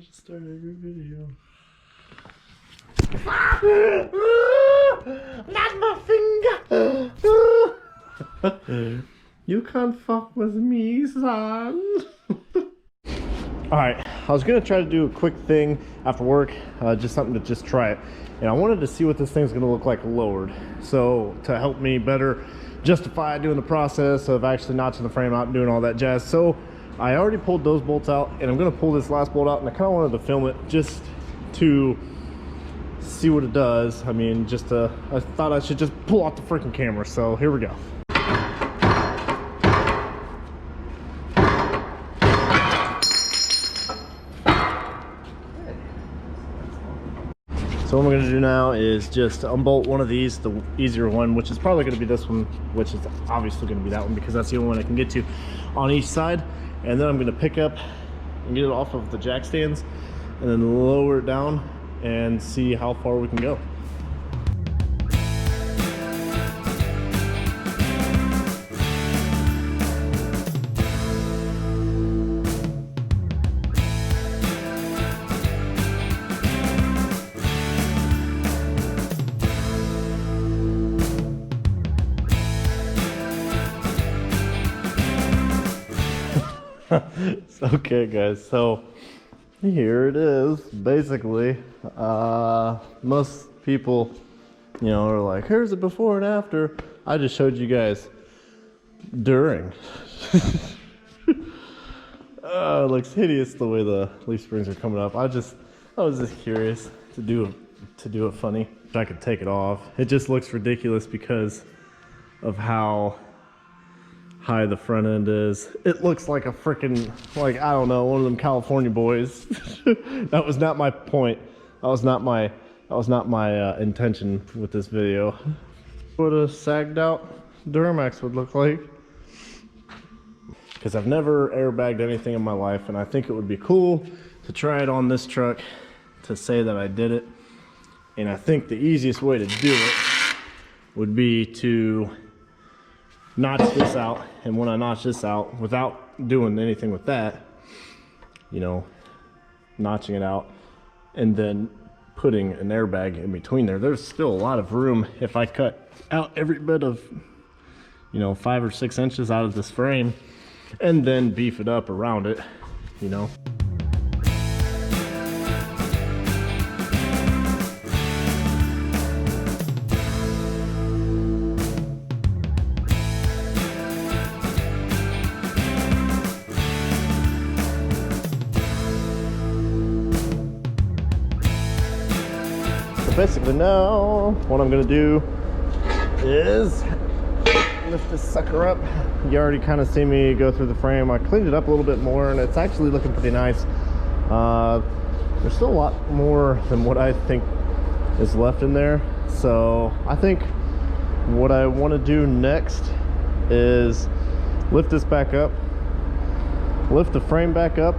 to start every video. Not my finger! You can't fuck with me, son. Alright, I was gonna try to do a quick thing after work, just something to just try it. And I wanted to see what this thing's gonna look like lowered. So, to help me better justify doing the process of actually notching the frame out and doing all that jazz. So, I already pulled those bolts out, and I'm gonna pull this last bolt out, and I kinda wanted to film it just to see what it does. I mean, I thought I should just pull out the freaking camera, so here we go. So what I'm going to do now is just unbolt one of these, the easier one, which is probably going to be this one, which is obviously going to be that one because that's the only one I can get to on each side. And then I'm going to pick up and get it off of the jack stands and then lower it down and see how far we can go. Okay guys, so here it is. Basically, most people, you know, are like, here's the before and after. I just showed you guys during. It looks hideous the way the leaf springs are coming up. I was just curious to do it funny. If I could take it off. It just looks ridiculous because of how high the front end is. It looks like a freaking, like, I don't know, one of them California boys. That was not my point. That was not my intention with this video. What a sagged out Duramax would look like. Because I've never airbagged anything in my life, and I think it would be cool to try it on this truck to say that I did it. And I think the easiest way to do it would be to notch this out, and when I notch this out, without doing anything with that, you know, notching it out and then putting an airbag in between there, there's still a lot of room if I cut out every bit of, you know, 5 or 6 inches out of this frame and then beef it up around it, you know. Basically now what I'm gonna do is lift this sucker up. You already kind of see me go through the frame. I cleaned it up a little bit more and it's actually looking pretty nice. There's still a lot more than what I think is left in there, so I think what I want to do next is lift this back up, lift the frame back up,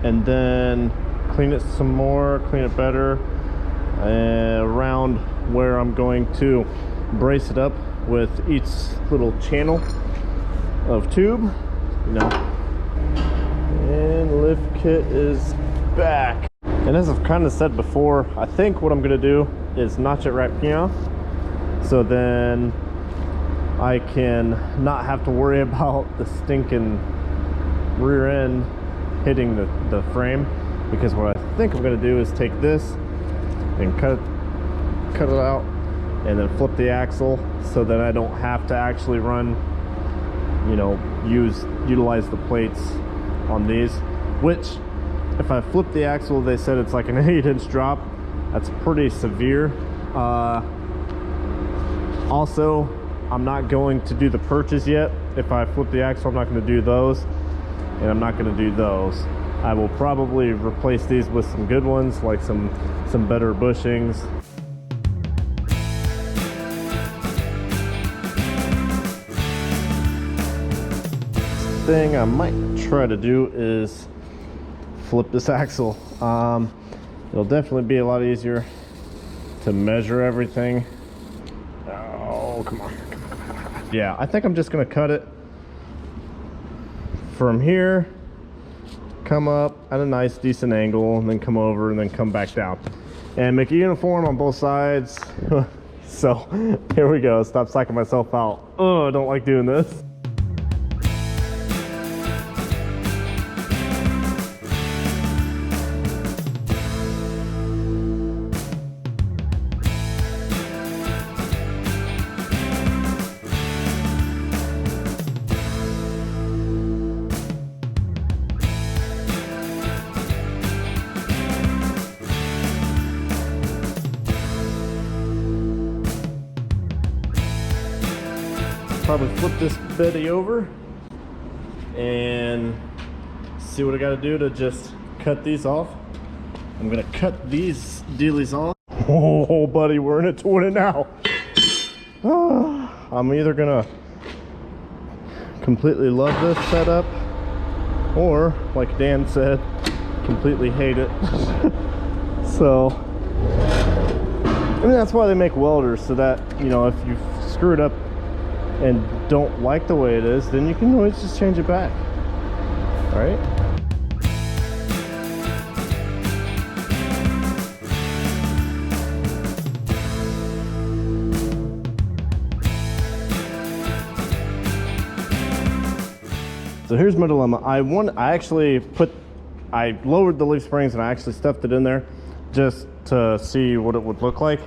and then clean it some more, clean it better around where I'm going to brace it up with each little channel of tube, you know. And lift kit is back. And as I've kind of said before, I think what I'm gonna do is notch it right here, so then I can not have to worry about the stinking rear end hitting the frame, because what I think I'm gonna do is take this and cut it out and then flip the axle, so that I don't have to actually run, you know, utilize the plates on these, which if I flip the axle, they said it's like an 8-inch drop. That's pretty severe. Also, I'm not going to do the purchase yet. If I flip the axle, I'm not going to do those, and I'm not going to do those. I will probably replace these with some good ones, like some better bushings. Thing I might try to do is flip this axle. It'll definitely be a lot easier to measure everything. Oh, come on. Yeah, I think I'm just gonna cut it from here, come up at a nice decent angle and then come over and then come back down and make it uniform on both sides. So here we go. Stop psyching myself out. Oh, I don't like doing this. Probably flip this Betty over and see what I got to do to just cut these off. I'm gonna cut these dealies off. Oh, buddy, we're in it to win it now. I'm either gonna completely love this setup or, like Dan said, completely hate it. So, I mean, that's why they make welders, so that, you know, if you screw it up and don't like the way it is, then you can always just change it back. All right. So here's my dilemma. I lowered the leaf springs and I actually stuffed it in there just to see what it would look like,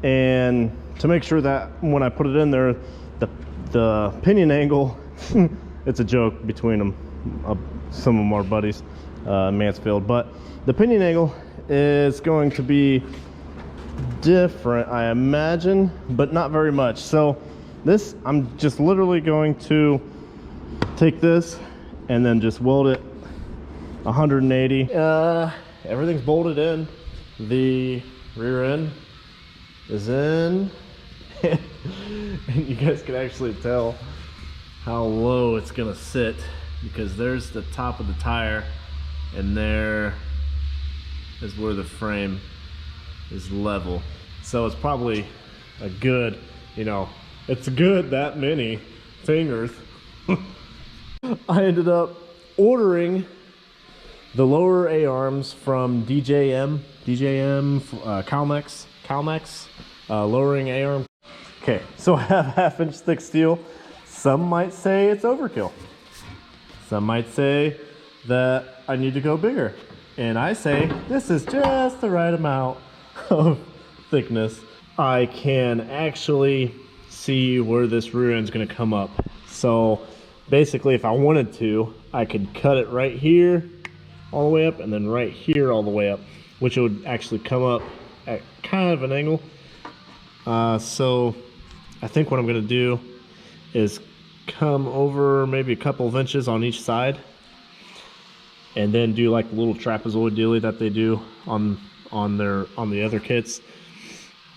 and to make sure that when I put it in there, the pinion angle, it's a joke between them, some of our buddies, Mansfield, but the pinion angle is going to be different, I imagine, but not very much. So this, I'm just literally going to take this and then just weld it 180. Everything's bolted in. The rear end is in. And you guys can actually tell how low it's gonna sit, because there's the top of the tire and there is where the frame is level. So it's probably a good, you know, it's good that many fingers. I ended up ordering the lower A-arms from DJM, Calmex, lowering A-arm. Okay, so I have 1/2 inch thick steel. Some might say it's overkill. Some might say that I need to go bigger. And I say this is just the right amount of thickness. I can actually see where this rear end's gonna come up. So basically, if I wanted to, I could cut it right here all the way up and then right here all the way up, which would actually come up at kind of an angle. So I think what I'm gonna do is come over maybe a couple of inches on each side and then do like the little trapezoid dealie that they do on the other kits,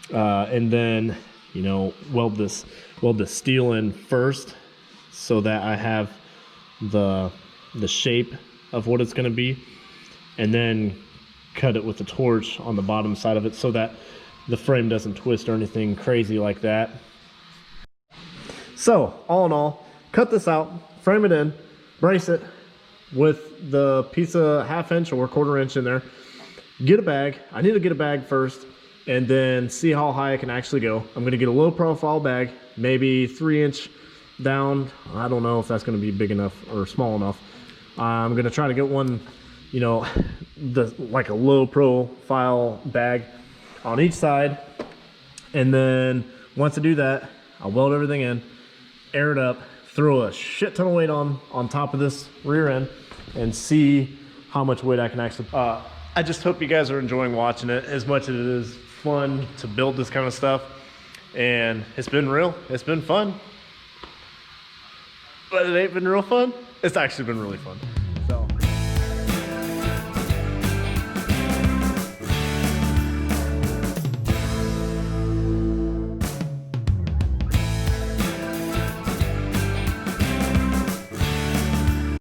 and then, you know, weld the steel in first so that I have the shape of what it's gonna be, and then cut it with the torch on the bottom side of it so that the frame doesn't twist or anything crazy like that. So all in all, cut this out, frame it in, brace it with the piece of 1/2 inch or 1/4 inch in there. Get a bag. I need to get a bag first and then see how high I can actually go. I'm gonna get a low profile bag, maybe 3 inch down. I don't know if that's gonna be big enough or small enough. I'm gonna try to get one, you know, like a low profile bag on each side, and then once I do that, I'll weld everything in, air it up, throw a shit ton of weight on top of this rear end, and see how much weight I can actually. I just hope you guys are enjoying watching it as much as it is fun to build this kind of stuff, and it's been fun, but it ain't been real fun. It's actually been really fun.